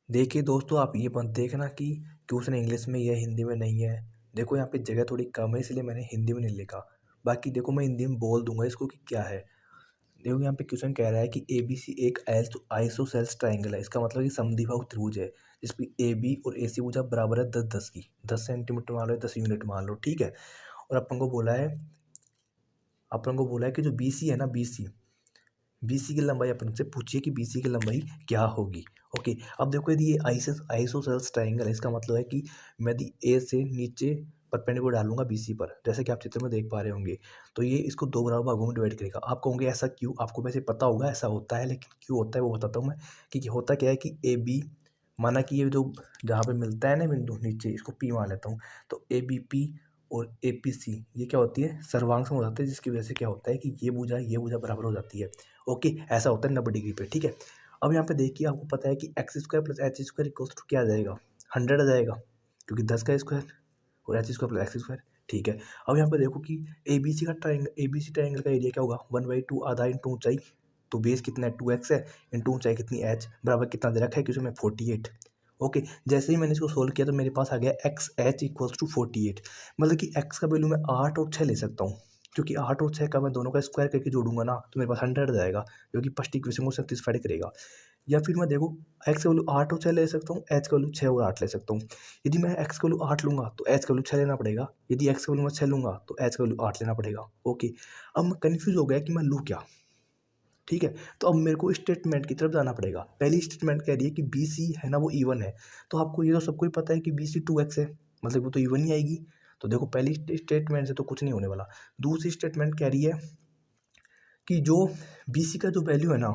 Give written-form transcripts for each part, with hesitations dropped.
देखिए दोस्तों, आप ये मत देखना कि क्वेश्चन इंग्लिश में या हिंदी में नहीं है। देखो यहाँ पे जगह थोड़ी कम है, इसलिए मैंने हिंदी में नहीं लिखा। बाकी देखो मैं हिंदी में बोल दूंगा इसको कि क्या है। देखो यहाँ पे क्वेश्चन कह रहा है कि ए बी सी एक आइसोसेल्स ट्राइंगल है। इसका मतलब कि समद्विबाहु त्रिभुज है जिसमें ए बी और ए सी भुजा बराबर है 10 10 की। 10 सेंटीमीटर मान लो, 10 यूनिट मान लो, ठीक है। और अपन को बोला है कि जो बी सी है ना, बी सी की लंबाई अपन से पूछिए कि बी सी की लंबाई क्या होगी। ओके, अब देखो यदि ये आइसोसेल्स ट्राइंगल है, इसका मतलब है कि मैं यदि ए से नीचे परपेंडिकुलर डालूंगा बी सी पर, जैसे कि आप चित्र में देख पा रहे होंगे, तो ये इसको दो बराबर भागों में डिवाइड करेगा। आप कहोगे ऐसा क्यों? आपको वैसे पता होगा ऐसा होता है, लेकिन क्यों होता है वो बताता हूँ मैं। कि होता क्या है कि ए बी, माना कि ये जो जहाँ पे मिलता है ना बिंदु नीचे, इसको पी मान लेता हूँ। तो ए बी पी और ए पी सी ये क्या होती है, सर्वांग सम हो जाते हैं, जिसकी वजह से क्या होता है कि ये भुजा बराबर हो जाती है। ओके, ऐसा होता है 90 डिग्री पे, ठीक है। अब यहाँ पे देखिए, आपको पता है कि x square plus h square equals to क्या आ जाएगा, 100 आ जाएगा, क्योंकि 10 का स्क्वायर और H square plus x square, ठीक है। अब यहाँ पे देखो कि ए बी सी ट्राइंगल का एरिया क्या होगा, 1/2 आधा इंटू ऊंचाई। तो बेस कितना है, 2x है, इंटू ऊंचाई कितनी h, बराबर कितना दे रखा है क्योंकि में 48। ओके, जैसे ही मैंने इसको सोल्व किया तो मेरे पास आ गया एक्स एच इक्वल्स टू 48। मतलब कि एक्स का वैल्यू मैं 8 और 6 ले सकता हूँ, क्योंकि 8 और 6 का मैं दोनों का स्क्वायर करके जोड़ूंगा ना, तो मेरे पास 100 आ जाएगा, जो कि फर्स्ट इक्वेशन को सेटिस्फाइड करेगा। या फिर मैं देखो, एक्स का वैल्यू 8 और 6 ले सकता हूँ, एच का वैल्यू 6 और 8 ले सकता हूँ। यदि मैं एक्स का वैल्यू 8 लूंगा तो एच का वैल्यू 6 लेना पड़ेगा। यदि एक्स का वैल्यू मैं 6 लूंगा तो एच का वैल्यू 8 लेना पड़ेगा। ओके, अब मैं कन्फ्यूज हो गया कि मैं लूँ क्या, ठीक है। तो अब मेरे को स्टेटमेंट की तरफ जाना पड़ेगा। पहली स्टेटमेंट कह रही है कि बी सी है ना वो इवन है, तो आपको ये तो सबको ही पता है कि बी सी 2x है, मतलब वो तो इवन ही आएगी। तो देखो पहली स्टेटमेंट से तो कुछ नहीं होने वाला। दूसरी स्टेटमेंट कह रही है कि जो बी सी का जो वैल्यू है ना,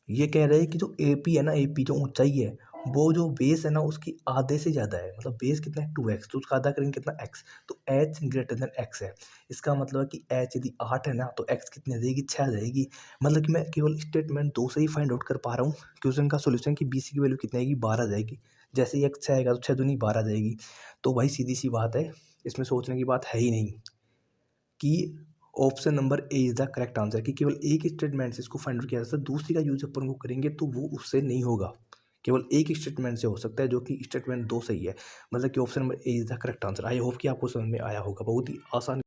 ये कह रहे हैं कि जो ए पी है ना, ए पी जो ऊंचाई है, वो जो बेस है ना उसकी आधे से ज़्यादा है। मतलब बेस कितना है, 2x, तो उसका आधा करेंगे कितना, x। तो h ग्रेटर देन x है। इसका मतलब है कि h यदि 8 है ना तो x कितनी आ जाएगी, 6 आ जाएगी। मतलब कि मैं केवल स्टेटमेंट 2 से ही फाइंड आउट कर पा रहा हूँ क्वेश्चन का सोल्यूशन कि बी सी की वैल्यू कितनी आएगी, 12 आ जाएगी। जैसे ही x 6 आएगा तो 6 दूनी 12 आ जाएगी। तो भाई सीधी सी बात है, इसमें सोचने की बात है ही नहीं कि option number A is the correct answer. कि केवल एक स्टेटमेंट से इसको फाइंड आउट किया जा सकता है, दूसरी का यूज अपन को करेंगे तो वो उससे नहीं होगा। केवल एक स्टेटमेंट से हो सकता है, जो कि स्टेटमेंट 2 सही है। मतलब कि option number A is the correct answer. I hope कि आपको समझ में आया होगा, बहुत ही आसान